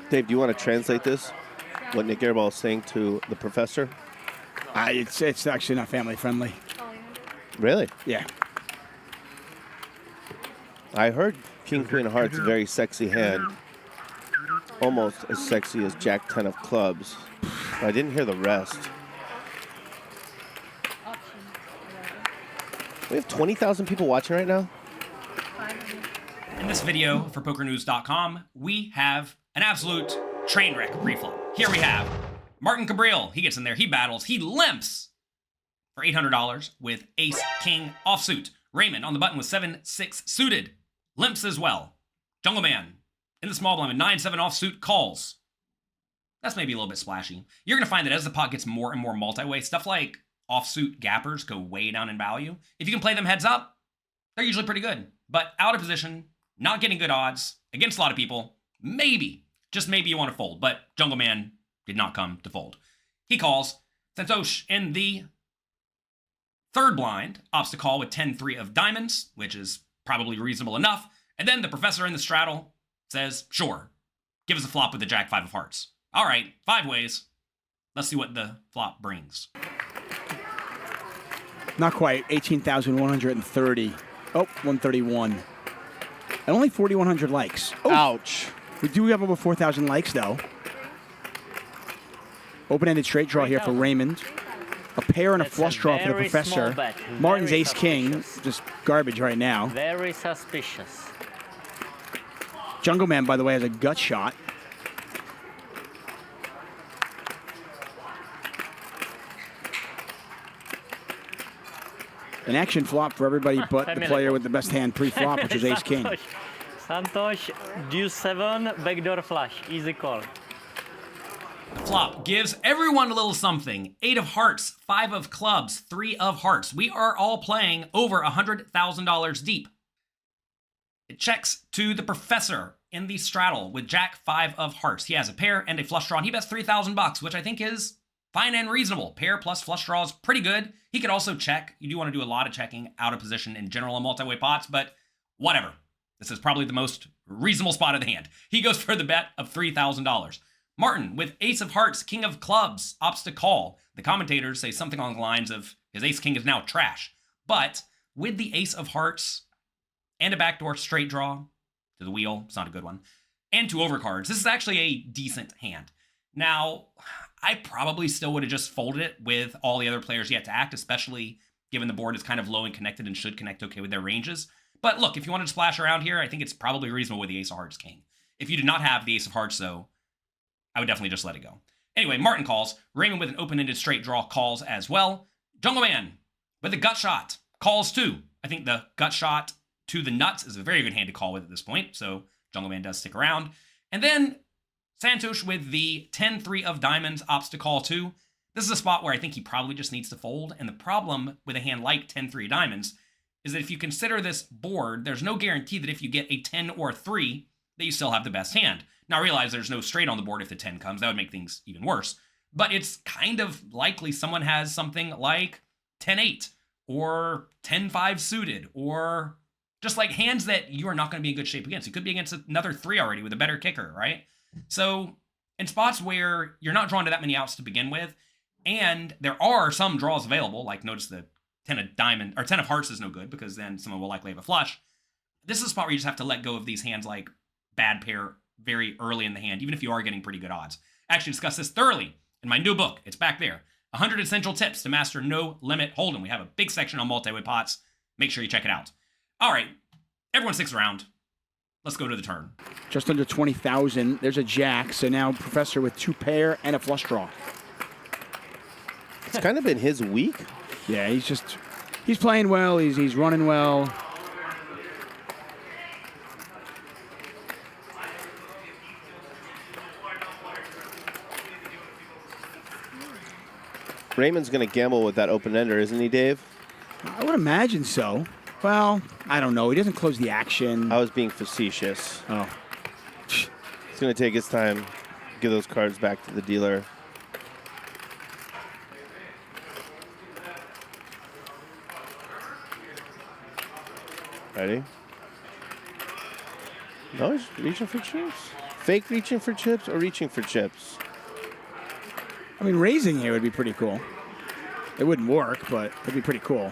Dave, do you want to translate this? What Nick Kabrhel is saying to the professor? It's actually not family friendly. Really? Yeah. I heard King Queen of Hearts, a very sexy hand. Almost as sexy as Jack 10 of clubs. But I didn't hear the rest. We have 20,000 people watching right now? In this video for PokerNews.com, we have an absolute train wreck preflop. Here we have Martin Kabrhel. He gets in there, he battles, he limps for $800 with ace-king offsuit. Raymond on the button with 7-6 suited. Limps as well. Jungleman in the small blind with 9-7 offsuit calls. That's maybe a little bit splashy. You're going to find that as the pot gets more and more multi-way, stuff like offsuit gappers go way down in value. If you can play them heads up, they're usually pretty good. But out of position, not getting good odds, against a lot of people, maybe, just maybe you want to fold. But Jungleman did not come to fold. He calls. Santhosh in the third blind opts to call with 10-3 of diamonds, which is probably reasonable enough. And then the professor in the straddle says, sure, give us a flop with the jack 5 of hearts. All right, 5 ways. Let's see what the flop brings. Not quite. 18,130. Oh, 131. And only 4,100 likes. Oh. Ouch. We do have over 4,000 likes, though. Open-ended straight draw here for Raymond. A pair and a flush draw for the professor. Martin's ace-king, just garbage right now. Very suspicious. Jungleman, by the way, has a gut shot. An action flop for everybody but the player with the best hand pre-flop, which is ace-king. Santhosh, deuce 7, backdoor flush, easy call. Flop gives everyone a little something. 8 of hearts, 5 of clubs, 3 of hearts. We are all playing over $100,000 deep. It checks to the professor in the straddle with jack 5 of hearts. He has a pair and a flush draw, and he bets $3,000, which I think is fine and reasonable. Pair plus flush draw is pretty good. He could also check. You do want to do a lot of checking out of position in general in multi-way pots, but whatever. This is probably the most reasonable spot of the hand. He goes for the bet of $3,000. Martin, with ace of hearts, king of clubs, opts to call. The commentators say something along the lines of his ace-king is now trash. But with the ace of hearts and a backdoor straight draw to the wheel, it's not a good one, and 2 overcards, this is actually a decent hand. Now, I probably still would have just folded it with all the other players yet to act, especially given the board is kind of low and connected and should connect okay with their ranges. But look, if you wanted to splash around here, I think it's probably reasonable with the ace of hearts king. If you did not have the ace of hearts, though, I would definitely just let it go. Anyway, Martin calls. Raymond with an open-ended straight draw calls as well. Jungleman with a gut shot calls too. I think the gut shot to the nuts is a very good hand to call with at this point, so Jungleman does stick around. And then Santhosh with the 10-3 of diamonds opts to call too. This is a spot where I think he probably just needs to fold, and the problem with a hand like 10-3 diamonds is that if you consider this board, there's no guarantee that if you get a 10 or a 3, that you still have the best hand. Now, I realize there's no straight on the board if the 10 comes. That would make things even worse. But it's kind of likely someone has something like 10-8 or 10-5 suited or just like hands that you are not going to be in good shape against. You could be against another 3 already with a better kicker, right? So in spots where you're not drawn to that many outs to begin with, and there are some draws available, like notice the 10 of diamond or 10 of hearts is no good because then someone will likely have a flush. This is a spot where you just have to let go of these hands like bad pair very early in the hand, even if you are getting pretty good odds. I actually discussed this thoroughly in my new book. It's back there. 100 Essential Tips to Master No Limit Hold'em. We have a big section on multi-way pots. Make sure you check it out. All right, everyone sticks around. Let's go to the turn. Just under 20,000. There's a jack, so now professor with 2 pair and a flush draw. It's kind of been his week. Yeah, he's playing well. He's running well. Raymond's going to gamble with that open-ender, isn't he, Dave? I would imagine so. Well, I don't know. He doesn't close the action. I was being facetious. Oh. He's going to take his time, give those cards back to the dealer. Ready? No, he's reaching for chips. Fake reaching for chips or reaching for chips? I mean, raising here would be pretty cool. It wouldn't work, but it'd be pretty cool.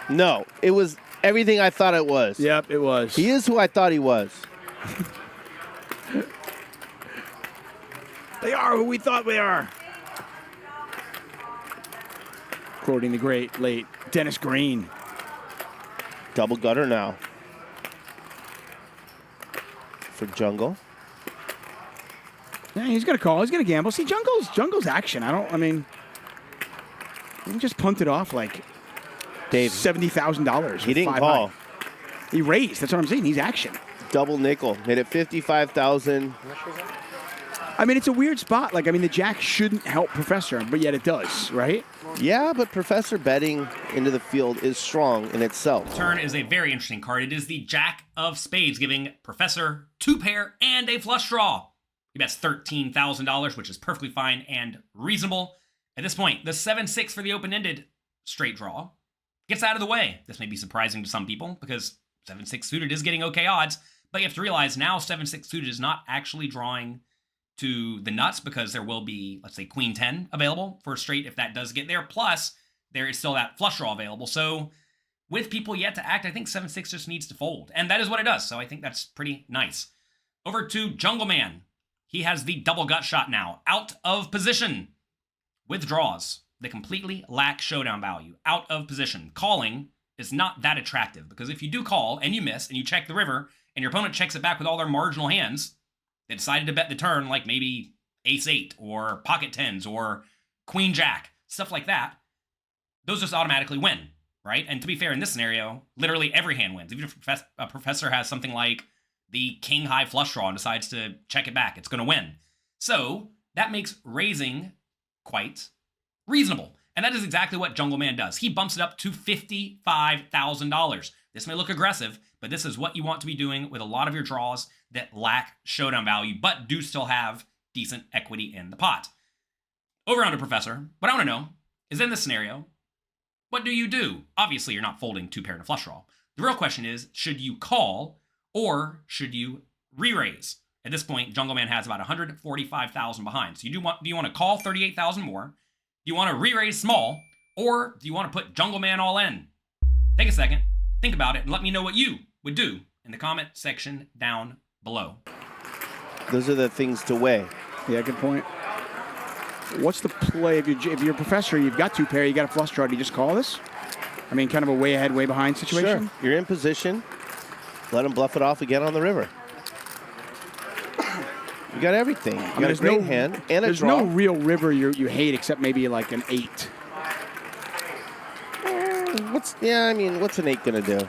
No, it was everything I thought it was. Yep, it was. He is who I thought he was. They are who we thought we are. Quoting the great late Dennis Green. Double gutter now for Jungle. Yeah, he's gonna call. He's gonna gamble. See, Jungle's action. I mean, he can just punt it off like Dave, $70,000. he didn't call. He raised. That's what I'm saying. He's action. Double nickel. Made it 55,000. I mean, it's a weird spot. Like, I mean, the jack shouldn't help Professor, but yet it does, right? Yeah, but Professor betting into the field is strong in itself. Turn is a very interesting card. It is the Jack of Spades, giving Professor 2 pair and a flush draw. He bets $13,000, which is perfectly fine and reasonable. At this point, the 7-6 for the open-ended straight draw gets out of the way. This may be surprising to some people because 7-6 suited is getting okay odds, but you have to realize now 7-6 suited is not actually drawing to the nuts because there will be, let's say, Queen 10 available for a straight if that does get there. Plus, there is still that flush draw available. So with people yet to act, I think 7-6 just needs to fold. And that is what it does. So I think that's pretty nice. Over to Jungleman. He has the double gut shot now. Out of position. With draws. They completely lack showdown value. Out of position. Calling is not that attractive because if you do call and you miss and you check the river and your opponent checks it back with all their marginal hands, they decided to bet the turn like maybe ace-8 or pocket tens or queen-jack, stuff like that. Those just automatically win, right? And to be fair, in this scenario, literally every hand wins. Even if a professor has something like the king-high flush draw and decides to check it back, it's going to win. So that makes raising quite reasonable. And that is exactly what Jungleman does. He bumps it up to $55,000. This may look aggressive, but this is what you want to be doing with a lot of your draws that lack showdown value, but do still have decent equity in the pot. Over under Professor, what I want to know is in this scenario, what do you do? Obviously, you're not folding 2 pair and a flush draw. The real question is, should you call or should you re-raise? At this point, Jungleman has about 145,000 behind. So do you want to call 38,000 more? Do you want to re-raise small? Or do you want to put Jungleman all in? Take a second, think about it, and let me know what you would do in the comment section down below. Those are the things to weigh. Yeah, good point. What's the play if you're a Professor, you've got 2 pair, you got a flush draw, do you just call this? I mean, kind of a way ahead, way behind situation? Sure. You're in position. Let him bluff it off again on the river. You got everything. You got a great hand and a draw. There's no real river you hate except maybe like an 8. What's an 8 gonna do?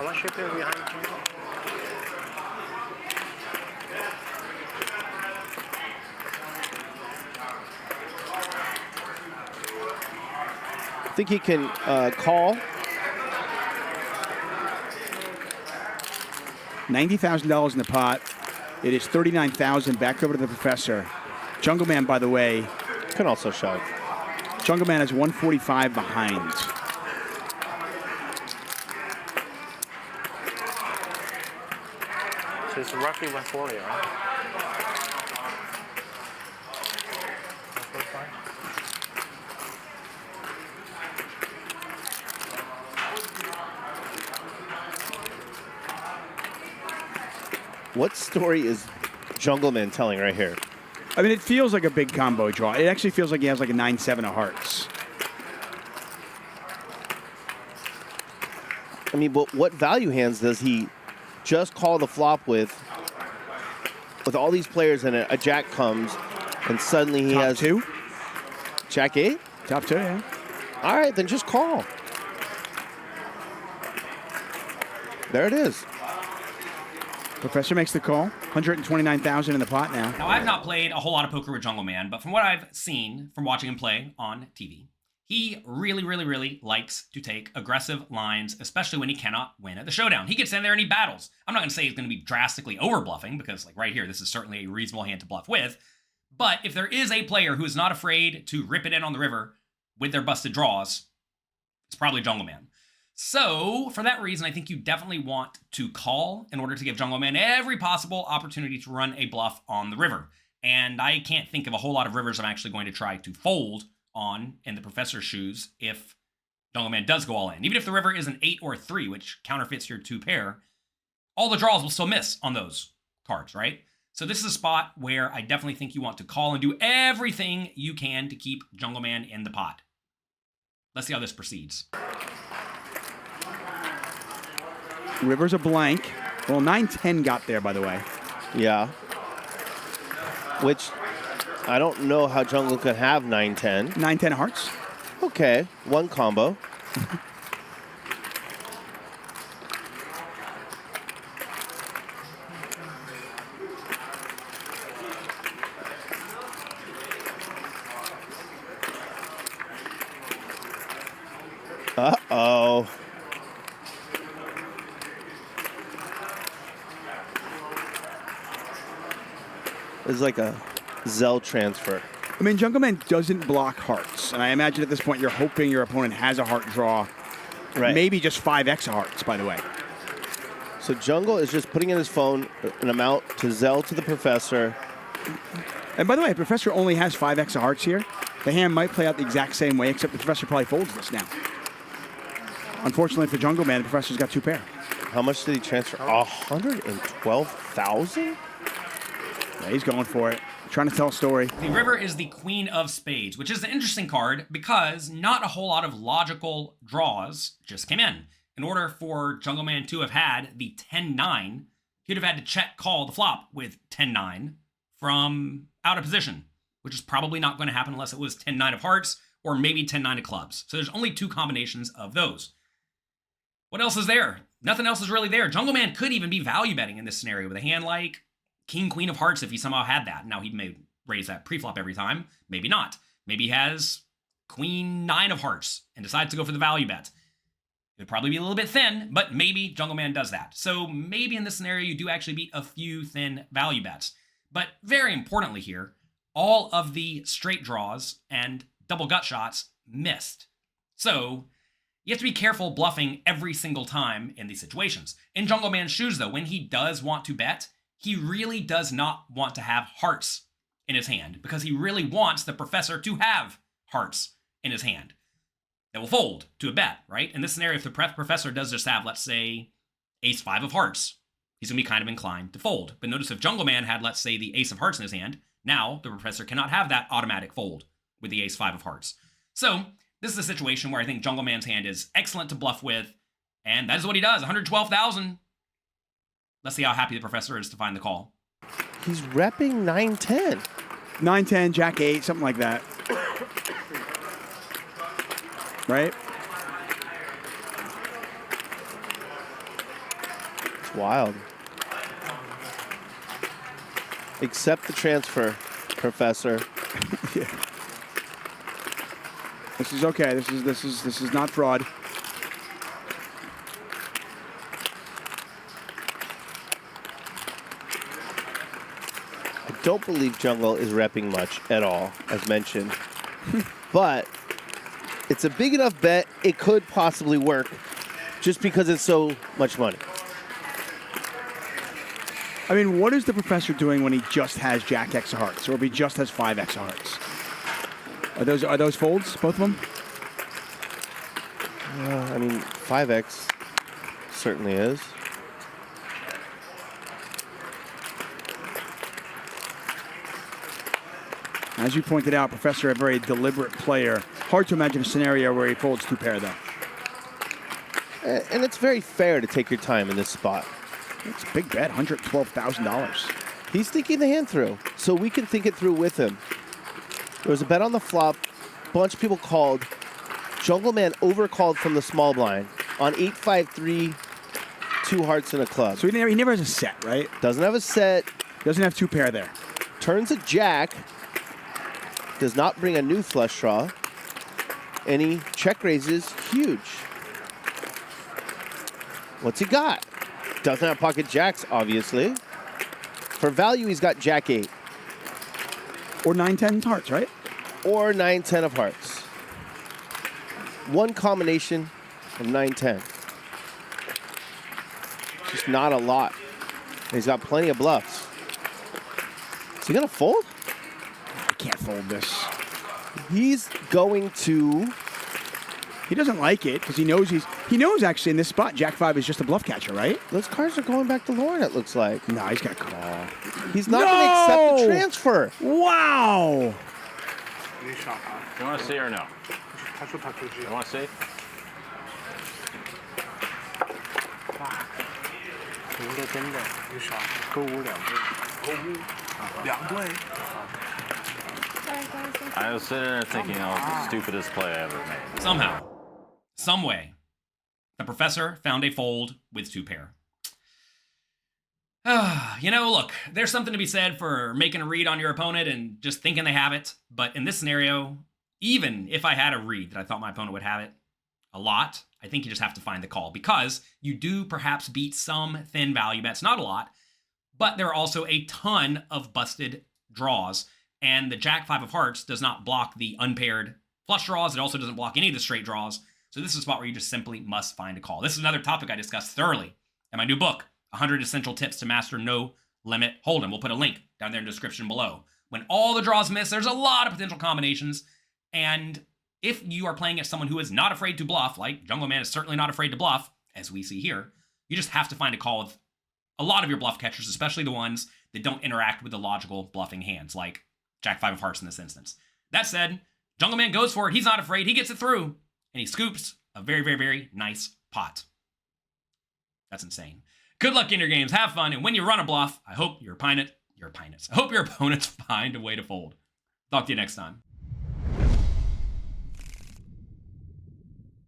I think he can call. $90,000 in the pot. It is $39,000 back over to the Professor. Jungleman, by the way, Can also shove. Jungleman is 145 behind. So it's roughly 140, right? What story is Jungleman telling right here? I mean, it feels like a big combo draw. It actually feels like he has like a 9-7 of hearts. I mean, but what value hands does he just call the flop with all these players in it? A jack comes, and suddenly he has 2? Jack 8? Top 2, yeah. All right, then just call. There it is. Professor makes the call. 129,000 in the pot now. Now, I've not played a whole lot of poker with Jungleman, but from what I've seen from watching him play on TV, he really, really, really likes to take aggressive lines, especially when he cannot win at the showdown. He gets in there and he battles. I'm not going to say he's going to be drastically over-bluffing, because like right here, this is certainly a reasonable hand to bluff with. But if there is a player who is not afraid to rip it in on the river with their busted draws, it's probably Jungleman. So, for that reason, I think you definitely want to call in order to give Jungleman every possible opportunity to run a bluff on the river. And I can't think of a whole lot of rivers I'm actually going to try to fold on in the Professor's shoes if Jungleman does go all in. Even if the river is an 8 or a 3, which counterfeits your 2 pair, all the draws will still miss on those cards, right? So this is a spot where I definitely think you want to call and do everything you can to keep Jungleman in the pot. Let's see how this proceeds. River's a blank. Well, 9-10 got there, by the way. Yeah. Which I don't know how Jungle could have 9-10. 9-10 hearts. Okay, one combo. Uh-oh. It's like a Zell transfer. I mean, Jungleman doesn't block hearts, and I imagine at this point you're hoping your opponent has a heart draw. Right. Maybe just 5x of hearts, by the way. So Jungle is just putting in his phone an amount to Zell to the Professor. And by the way, the Professor only has 5x of hearts here. The hand might play out the exact same way, except the Professor probably folds this now. Unfortunately for Jungleman, the Professor's got 2 pair. How much did he transfer? 112,000? Yeah, he's going for it. Trying to tell a story. The river is the Queen of Spades, which is an interesting card because not a whole lot of logical draws just came in. In order for Jungleman to have had the 10-9, he'd have had to check call the flop with 10-9 from out of position, which is probably not going to happen unless it was 10-9 of hearts or maybe 10-9 of clubs. So there's only 2 combinations of those. What else is there? Nothing else is really there. Jungleman could even be value betting in this scenario with a hand like King, Queen of Hearts if he somehow had that. Now, he may raise that preflop every time. Maybe not. Maybe he has Queen, 9 of Hearts and decides to go for the value bet. It would probably be a little bit thin, but maybe Jungleman does that. So maybe in this scenario, you do actually beat a few thin value bets. But very importantly here, all of the straight draws and double gut shots missed. So you have to be careful bluffing every single time in these situations. In Jungleman's shoes, though, when he does want to bet, he really does not want to have hearts in his hand because he really wants the Professor to have hearts in his hand. They will fold to a bet, right? In this scenario, if the Professor does just have, let's say, ace-5 of hearts, he's going to be kind of inclined to fold. But notice if Jungleman had, let's say, the ace of hearts in his hand, now the Professor cannot have that automatic fold with the ace-5 of hearts. So this is a situation where I think Jungleman's hand is excellent to bluff with, and that is what he does, 112,000. Let's see how happy the Professor is to find the call. He's repping 9-10. 9-10, Jack-8, something like that. Right? It's wild. Accept the transfer, Professor. Yeah. This is okay. This is not fraud. I don't believe Jungle is repping much at all, as mentioned. But it's a big enough bet, it could possibly work just because it's so much money. I mean, what is the Professor doing when he just has Jack X of hearts, or if he just has 5X of hearts? Are those folds, both of them? I mean, 5X certainly is. As you pointed out, Professor, a very deliberate player. Hard to imagine a scenario where he folds 2 pair, though. And it's very fair to take your time in this spot. It's a big bet, $112,000. He's thinking the hand through, so we can think it through with him. There was a bet on the flop. A bunch of people called. Jungleman overcalled from the small blind on 8-5-3, 2 hearts and a club. So he never has a set, right? Doesn't have a set. Doesn't have 2 pair there. Turns a jack. Does not bring a new flush draw. And he check raises huge. What's he got? Doesn't have pocket jacks, obviously. For value, he's got Jack 8. Or 9-10 hearts, right? Or 9-10 of hearts. One combination of 9-10. Just not a lot. He's got plenty of bluffs. Is he gonna fold? I can't fold this. He's going to. He doesn't like it because he knows actually in this spot Jack 5 is just a bluff catcher, right? Those cards are going back to Lauren, it looks like. No, he's got to call. He's not going to accept the transfer. Wow. You want to see or no? You want to see? I was sitting there thinking that was the stupidest play I ever made. Somehow, some way, the professor found a fold with 2 pair. You know, look, there's something to be said for making a read on your opponent and just thinking they have it. But in this scenario, even if I had a read that I thought my opponent would have it a lot, I think you just have to find the call because you do perhaps beat some thin value bets, not a lot, but there are also a ton of busted draws. And the Jack 5 of hearts does not block the unpaired flush draws. It also doesn't block any of the straight draws. So this is a spot where you just simply must find a call. This is another topic I discussed thoroughly in my new book, 100 Essential Tips to Master No Limit Hold'em. We'll put a link down there in the description below. When all the draws miss, there's a lot of potential combinations. And if you are playing as someone who is not afraid to bluff, like Jungleman is certainly not afraid to bluff, as we see here, you just have to find a call with a lot of your bluff catchers, especially the ones that don't interact with the logical bluffing hands, like Jack 5 of hearts in this instance. That said, Jungleman goes for it. He's not afraid. He gets it through. And he scoops a very, very, very nice pot. That's insane. Good luck in your games. Have fun. And when you run a bluff, I hope your opponents find a way to fold. Talk to you next time.